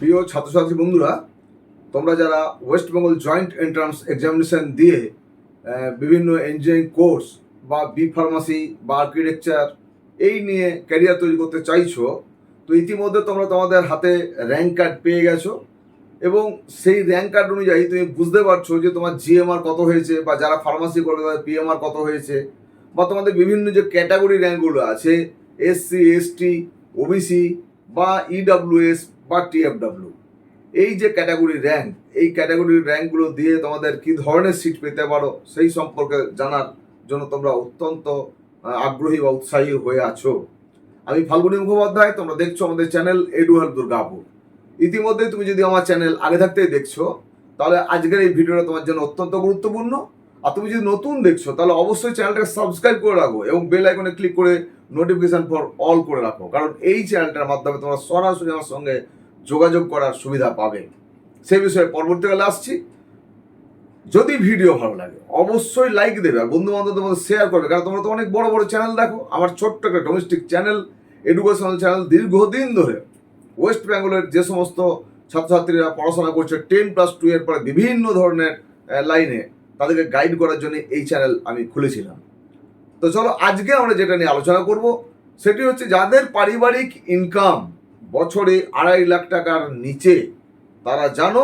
প্রিয় ছাত্রছাত্রী বন্ধুরা, তোমরা যারা West Bengal joint entrance examination দিয়ে বিভিন্ন ইঞ্জিনিয়ারিং কোর্স বা বি ফার্মাসি বা আর্কিটেকচার এই নিয়ে ক্যারিয়ার তৈরি করতে চাইছো, তো ইতিমধ্যে তোমরা তোমাদের হাতে র্যাঙ্ক কার্ড পেয়ে গেছো এবং সেই র্যাঙ্ক কার্ড অনুযায়ী তুমি বুঝতে পারছো যে তোমার জিএমআর কত হয়েছে, বা যারা ফার্মাসি করবে তাদের পিএমআর কত হয়েছে, বা তোমাদের বিভিন্ন যে ক্যাটাগরি র্যাঙ্কগুলো আছে এসসি, এসটি, ওবিসি বা ইডাব্লিউএস বা টিএফডাব্লিউ, এই যে ক্যাটাগরি র্যাঙ্ক, এই ক্যাটাগরির র্যাঙ্কগুলো দিয়ে তোমাদের কী ধরনের সিট পেতে পারো সেই সম্পর্কে জানার জন্য তোমরা অত্যন্ত আগ্রহী বা উৎসাহী হয়ে আছো। আমি ফাল্গুনী মুখোপাধ্যায়, তোমরা দেখছো আমাদের চ্যানেল এডুহেল্প দুর্গাপুর। ইতিমধ্যে তুমি যদি আমার চ্যানেল আগে থাকতেই দেখছো, তাহলে আজকের এই ভিডিওটা তোমার জন্য অত্যন্ত গুরুত্বপূর্ণ। আর তুমি যদি নতুন দেখছো তাহলে অবশ্যই চ্যানেলটাকে সাবস্ক্রাইব করে রাখো এবং বেল আইকনে ক্লিক করে নোটিফিকেশন ফর অল করে রাখো, কারণ এই চ্যানেলটার মাধ্যমে তোমরা সরাসরি আমার সঙ্গে যোগাযোগ করার সুবিধা পাবে। সেই বিষয়ে পরবর্তীকালে আসছি। যদি ভিডিও ভালো লাগে অবশ্যই লাইক দেবে আর বন্ধু বান্ধবদের মধ্যে শেয়ার করবে, কারণ তোমরা তো অনেক বড় বড় চ্যানেল দেখো। আমার ছোট্ট একটা ডোমেস্টিক চ্যানেল, এডুকেশনাল চ্যানেল, দীর্ঘদিন ধরে ওয়েস্ট বেঙ্গলের যে সমস্ত ছাত্রছাত্রীরা পড়াশোনা করছে 10+2 এর পরে বিভিন্ন ধরনের লাইনে, তাদেরকে গাইড করার জন্য এই চ্যানেল আমি খুলেছিলাম। তো চলো আজকে আমরা যেটা নিয়ে আলোচনা করব সেটি হচ্ছে যাদের পারিবারিক ইনকাম বছরে 2.5 লাখ টাকার নিচে, তারা জানো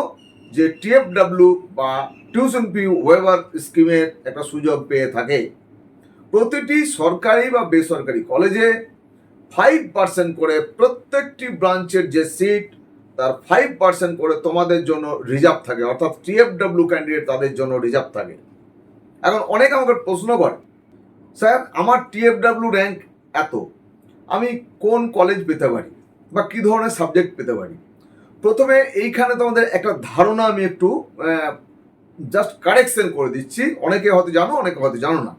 যে টিএফডাব্লিউ বা টিউশন ফি ওয়েভার স্কিমের একটা সুযোগ পেয়ে থাকে। প্রতিটি সরকারি বা বেসরকারি কলেজে 5% করে প্রত্যেকটি ব্রাঞ্চের যে সিট, তার 5% করে তোমাদের জন্য রিজার্ভ থাকে, অর্থাৎ টিএফডাব্লিউ ক্যান্ডিডেট তাদের জন্য রিজার্ভ থাকে। এখন অনেকে আমাকে প্রশ্ন করে, স্যার আমার টিএফডাব্লিউ র্যাঙ্ক এত, আমি কোন কলেজ পেতে পারি বা কী ধরনের সাবজেক্ট পেতে পারি? প্রথমে এইখানে তোমাদের একটা ধারণা আমি একটু জাস্ট কারেকশন করে দিচ্ছি। অনেকে হয়তো জানো, অনেকে হয়তো জানো না।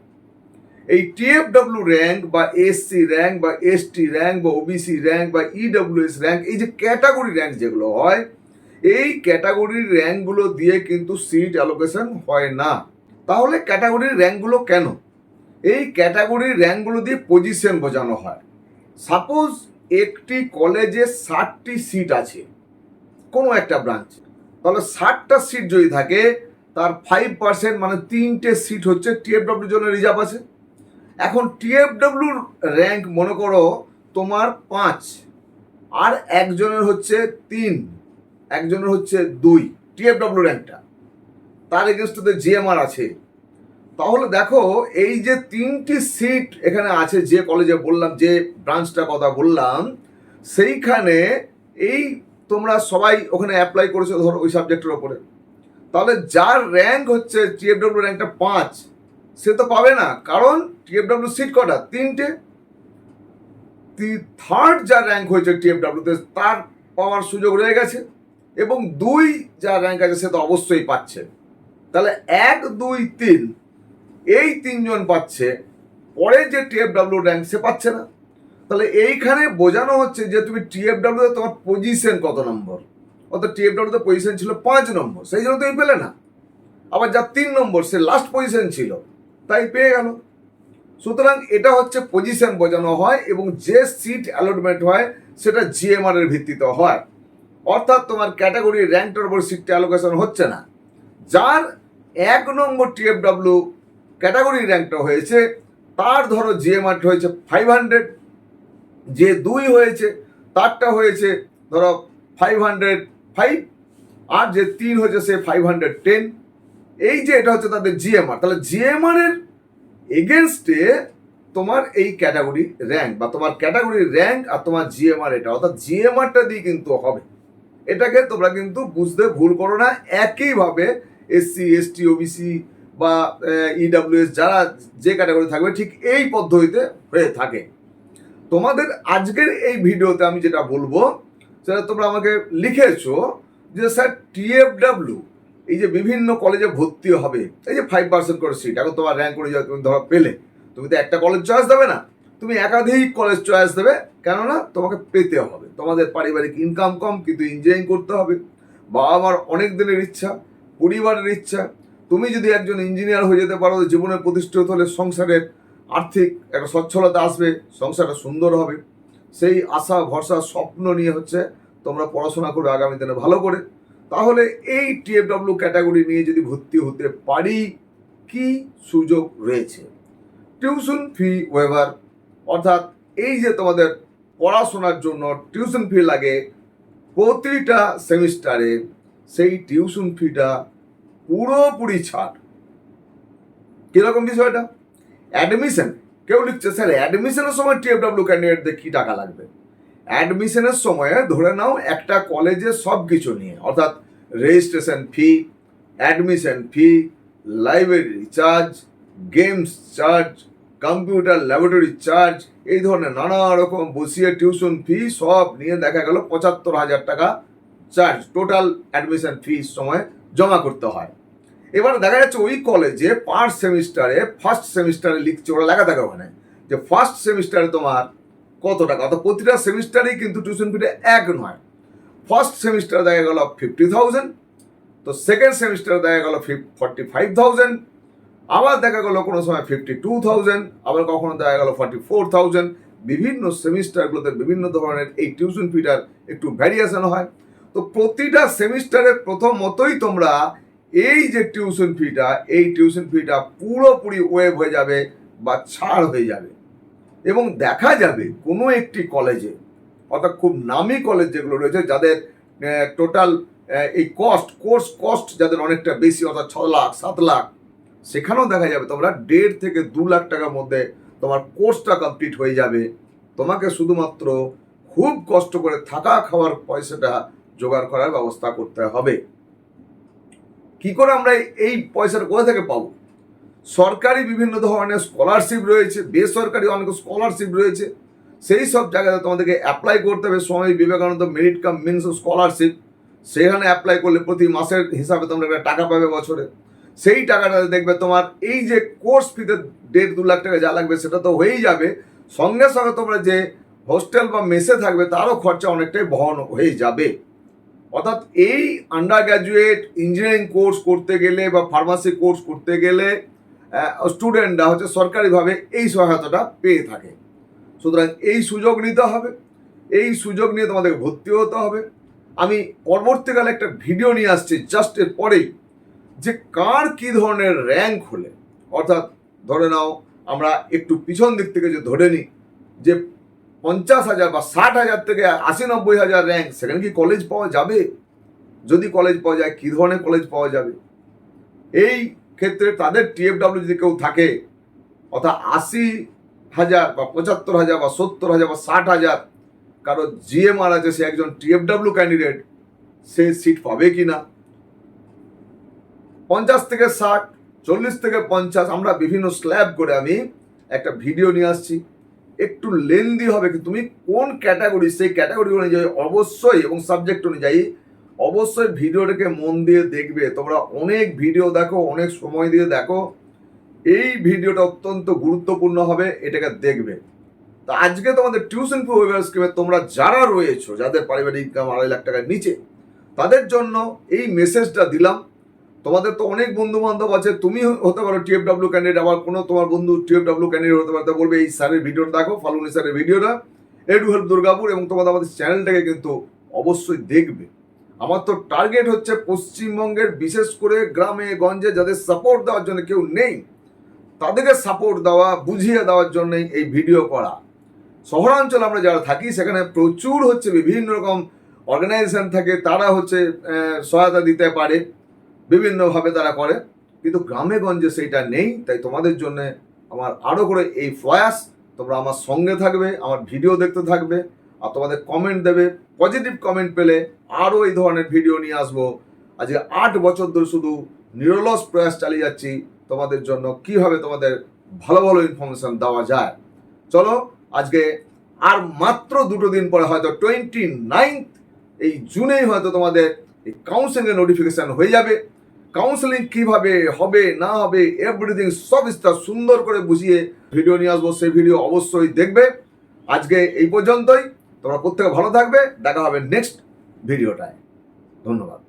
এই টিএফডাব্লিউ র্যাঙ্ক বা এসসি র্যাঙ্ক বা এসটি র্যাঙ্ক বা ওবিসি র্যাঙ্ক বা ইডাব্লিউএস র্যাঙ্ক, এই যে ক্যাটাগরি র্যাঙ্ক যেগুলো হয়, এই ক্যাটাগরির র্যাঙ্কগুলো দিয়ে কিন্তু সিট অ্যালোকেশন হয় না। তাহলে ক্যাটাগরির র্যাঙ্কগুলো কেন? এই ক্যাটাগরির র্যাঙ্কগুলো দিয়ে পজিশন বোঝানো হয়। সাপোজ একটি কলেজে 60টি সিট আছে কোনো একটা ব্রাঞ্চে, তাহলে 60টা সিট যদি থাকে তার 5% মানে 3টে সিট হচ্ছে টিএফডাব্লিউর জন্য রিজার্ভ আছে। এখন টিএফডাব্লিউর র্যাঙ্ক মনে করো তোমার 5 আর একজনের হচ্ছে 3, একজনের হচ্ছে 2 টিএফডাব্লিউ র্যাঙ্কটা, তার এগেনস্টে জিএমআর আছে। তাহলে দেখো এই যে 3টি সিট এখানে আছে, যে কলেজে বললাম, যে ব্রাঞ্চটার কথা বললাম, সেইখানে এই তোমরা সবাই ওখানে অ্যাপ্লাই করেছো ধরো ওই সাবজেক্টের ওপরে, তাহলে যার র্যাঙ্ক হচ্ছে টিএফডাব্লিউ র্যাঙ্কটা 5, সে তো পাবে না, কারণ টিএফডাব্লিউ সিট কটা? 3টে। থার্ড যার র্যাঙ্ক হয়েছে টিএফডাব্লিউতে, তার পাওয়ার সুযোগ রয়ে গেছে, এবং 2 যার র্যাঙ্ক আছে সে তো অবশ্যই পাচ্ছে। তাহলে 1, 2, 3 এই 3 জন পাচ্ছে, পরে যে টিএফডাব্লিউ র্যাঙ্ক সে পাচ্ছে না। তাহলে এইখানে বোঝানো হচ্ছে যে তুমি টিএফডাব্লিউতে তোমার পজিশন কত নম্বর, অর্থাৎ টিএফডাব্লিউতে পজিশন ছিল 5 নম্বর, সেই জন্য তুমি পেলে না। আবার যার 3 নম্বর সে লাস্ট পজিশন ছিল, তাই পেয়ে গেল। সুতরাং এটা হচ্ছে পজিশন বোঝানো হয়, এবং যে সিট অ্যালটমেন্ট হয় সেটা জিএমআর এর ভিত্তিতে হয়, অর্থাৎ তোমার ক্যাটাগরি র্যাঙ্কটার উপর সিটটা অ্যালোকেশন হচ্ছে না। যার 1 নম্বর টিএফডাব্লিউ ক্যাটাগরি র্যাঙ্কটা হয়েছে, তার ধরো জিএমআর হয়েছে 500, যে 2 হয়েছে তারটা হয়েছে ধরো 505, আর যে 3 হয়েছে সে 510। এই যে এটা হচ্ছে তাদের জিএমআর। তাহলে জিএমআর এর এগেনস্টে তোমার এই ক্যাটাগরি র্যাঙ্ক, বা তোমার ক্যাটাগরি র্যাঙ্ক আর তোমার জিএমআর, এটা অর্থাৎ জিএমআরটা দিয়ে কিন্তু হবে। এটাকে তোমরা কিন্তু বুঝতে ভুল করো না। একইভাবে এসসি, এসটি, ওবিসি বা ইডাব্লিউএস যারা যে ক্যাটাগরি থাকবে, ঠিক এই পদ্ধতিতে হয়ে থাকে। তোমাদের আজকের এই ভিডিওতে আমি যেটা বলবো সেটা তোমরা আমাকে লিখেছো যে স্যার টিএফডাব্লিউ এই যে বিভিন্ন কলেজে ভর্তি হবে, এই যে 5% করে সিট, এখন তোমার র্যাঙ্ক অনুযায়ী তুমি ধরো পেলে, তুমি তো একটা কলেজ চয়েস দেবে না, তুমি একাধিক কলেজ চয়েস দেবে। কেননা তোমাকে পেতে হবে। তোমাদের পারিবারিক ইনকাম কম, কিন্তু ইঞ্জিনিয়ারিং করতে হবে, বাবা মার অনেক দিনের ইচ্ছা, পরিবারের ইচ্ছা। তুমি যদি একজন ইঞ্জিনিয়ার হয়ে যেতে পারো, জীবনে প্রতিষ্ঠিত হলে সংসারের আর্থিক একটা সচ্ছলতা আসবে, সংসারটা সুন্দর হবে, সেই আশা ভরসা স্বপ্ন নিয়ে হচ্ছে তোমরা পড়াশোনা করবে আগামী দিনে ভালো করে, তাহলে এই টিএফডব্লিউ ক্যাটাগরি নিয়ে যদি ভর্তি হতে পারি, কি সুযোগ রয়েছে? টিউশন ফি ওয়েভার, অর্থাৎ এই যে তোমাদের পড়াশোনার জন্য টিউশন ফি লাগে প্রতিটা সেমিস্টারে, সেই টিউশন ফিটা পুরোপুরি ছাড়। কিরকম বিষয়টা? অ্যাডমিশন, কেউ লিখছে স্যার অ্যাডমিশনের সময় টিএফডব্লিউ ক্যান্ডিডেটদের কি টাকা লাগবে? অ্যাডমিশনের সময় ধরে নাও একটা কলেজে সব কিছু নিয়ে, অর্থাৎ রেজিস্ট্রেশন ফি, অ্যাডমিশন ফি, library charge, games charge, computer laboratory charge, এই ধরনের নানা রকম বসিয়ে টিউশন ফি সব নিয়ে দেখা গেল ৭৫,০০০ টাকা চার্জ টোটাল অ্যাডমিশন ফি সময় জমা করতে হয়। এবার দেখা যাচ্ছে ওই কলেজে পার সেমিস্টারে, ফার্স্ট সেমিস্টারে লিখছে, ওরা লেখা থাকে ওখানে যে ফার্স্ট সেমিস্টারে তোমার কত টাকা, অর্থাৎ প্রতিটা সেমিস্টারেই কিন্তু টিউশন ফিটা এক নয়। ফার্স্ট সেমিস্টারে দেখা গেল 50,000, তো সেকেন্ড সেমিস্টারে দেখা গেল 45,000, আবার দেখা গেল কোনো সময় 52,000, আবার কখনো দেখা গেল 44,000। বিভিন্ন সেমিস্টারগুলোতে বিভিন্ন ধরনের এই টিউশন ফিটার একটু ভ্যারিয়েশন হয়। তো প্রতিটা সেমিস্টারের প্রথমতই তোমরা এই যে টিউশন ফিটা, এই টিউশন ফিটা পুরোপুরি ওয়েভ হয়ে যাবে বা ছাড় হয়ে যাবে। এবং দেখা যাবে কোনো একটি কলেজে, অর্থাৎ খুব নামি কলেজ যেগুলো রয়েছে, যাদের টোটাল এই কোর্স কস্ট যাদের অনেকটা বেশি, অর্থাৎ 6 লাখ 7 লাখ, সেখানেও দেখা যাবে তোমরা 1.5 থেকে 2 লাখ টাকার মধ্যে তোমার কোর্সটা কমপ্লিট হয়ে যাবে। তোমাকে শুধুমাত্র খুব কষ্ট করে থাকা খাওয়ার পয়সাটা জোগাড় করার ব্যবস্থা করতে হবে। কি করে আমরা এই পয়সাটা কোথা থেকে পাবো? সরকারি বিভিন্ন ধরনের স্কলারশিপ রয়েছে, বেসরকারি অনেক স্কলারশিপ রয়েছে, সেই সব জায়গাতে তোমাদেরকে অ্যাপ্লাই করতে হবে। Swami Vivekananda merit cum means scholarship, সেখানে অ্যাপ্লাই করলে প্রতি মাসের হিসাবে তোমরা একটা টাকা পাবে বছরে। সেই টাকাটা দেখবে তোমার এই যে কোর্স ফিতে 1.5-2 লাখ টাকা যা লাগবে সেটা তো হয়েই যাবে, সঙ্গে সঙ্গে তোমরা যে হোস্টেল বা মেসে থাকবে তারও খরচা অনেকটাই বহন হয়ে যাবে। অর্থাৎ এই আন্ডার গ্র্যাজুয়েট ইঞ্জিনিয়ারিং কোর্স করতে গেলে বা ফার্মাসি কোর্স করতে গেলে স্টুডেন্টরা হচ্ছে সরকারিভাবে এই সহায়তাটা পেয়ে থাকে। সুতরাং এই সুযোগ নিতে হবে, এই সুযোগ নিয়ে তোমাদেরকে ভর্তি হতে হবে। আমি পরবর্তীকালে একটা ভিডিও নিয়ে আসছি জাস্ট এর পরেই, যে কার কী ধরনের র্যাঙ্ক হলে, অর্থাৎ ধরে নাও আমরা একটু পিছন দিক থেকে যে ধরে নিই যে 50,000 বা 60,000 থেকে 80-90,000 র্যাঙ্ক, সেখানে কি কলেজ পাওয়া যাবে? যদি কলেজ পাওয়া যায়, কী ধরনের কলেজ পাওয়া যাবে? এই ক্ষেত্রে তাদের টিএফডব্লিউ যদি কেউ থাকে, অর্থাৎ 80,000 বা 75,000 বা 70,000 বা 60,000 কারো জিএমআর আছে, সে একজন টিএফডব্লিউ ক্যান্ডিডেট, সে সিট পাবে কি না? 50 থেকে 60, 40 থেকে 50, আমরা বিভিন্ন স্ল্যাব করে আমি একটা ভিডিও নিয়ে আসছি। একটু লেন্দি হবে, কিন্তু তুমি কোন ক্যাটাগরি, সেই ক্যাটাগরি অনুযায়ী অবশ্যই এবং সাবজেক্ট অনুযায়ী অবশ্যই ভিডিওটাকে মন দিয়ে দেখবে। তোমরা অনেক ভিডিও দেখো, অনেক সময় দিয়ে দেখো, এই ভিডিওটা অত্যন্ত গুরুত্বপূর্ণ হবে, এটাকে দেখবে। তো আজকে তোমাদের টিউশন ফি ওয়েভার স্কিমে তোমরা যারা রয়েছো, যাদের পারিবারিক ইনকাম 2.5 লাখ টাকার নিচে, তাদের জন্য এই মেসেজটা দিলাম। তোমাদের তো অনেক বন্ধু বান্ধব আছে, তুমি হতে পারো টিএফডব্লিউ ক্যান্ডিডেট, আবার কোনো তোমার বন্ধু টিএফডব্লিউ ক্যান্ডিডেট হতে পারে, বলবে এই স্যারের ভিডিওটা দেখো, ফালুনি স্যারের ভিডিওটা, এডু হেল্প দুর্গাপুর, এবং তোমাদের আমাদের চ্যানেলটাকে কিন্তু অবশ্যই দেখবে। আমার তো টার্গেট হচ্ছে পশ্চিমবঙ্গের বিশেষ করে গ্রামে গঞ্জে যাদের সাপোর্ট দেওয়ার জন্য কেউ নেই, তাদেরকে সাপোর্ট দেওয়া, বুঝিয়ে দেওয়ার জন্যই এই ভিডিও করা। শহরাঞ্চলে আমরা যারা থাকি সেখানে প্রচুর হচ্ছে বিভিন্ন রকম অর্গানাইজেশন থাকে, তারা হচ্ছে সহায়তা দিতে পারে, বিভিন্নভাবে তারা করে, কিন্তু গ্রামে গঞ্জে সেইটা নেই। তাই তোমাদের জন্য আমার আরও করে এই প্রয়াস, তোমরা আমার সঙ্গে থাকবে, আমার ভিডিও দেখতে থাকবে, আর তোমাদের কমেন্ট দেবে। পজিটিভ কমেন্ট পেলে আরও এই ধরনের ভিডিও নিয়ে আসবো। আজকে 8 বছর ধরে শুধু নিরলস প্রয়াস চালিয়ে যাচ্ছি তোমাদের জন্য, কীভাবে তোমাদের ভালো ভালো ইনফরমেশান দেওয়া যায়। চলো, আজকে আর মাত্র 2 দিন পরে, হয়তো 29 এই জুনেই হয়তো তোমাদের এই কাউন্সেলিংয়ের নোটিফিকেশান হয়ে যাবে। কাউন্সেলিং কীভাবে হবে না হবে, এভরিথিং সব বিস্তার সুন্দর করে বুঝিয়ে ভিডিও নিয়ে আসবো, সেই ভিডিও অবশ্যই দেখবে। আজকে এই পর্যন্তই, তোমরা প্রত্যেকে ভালো থাকবে, দেখা হবে নেক্সট ভিডিওটায়। ধন্যবাদ।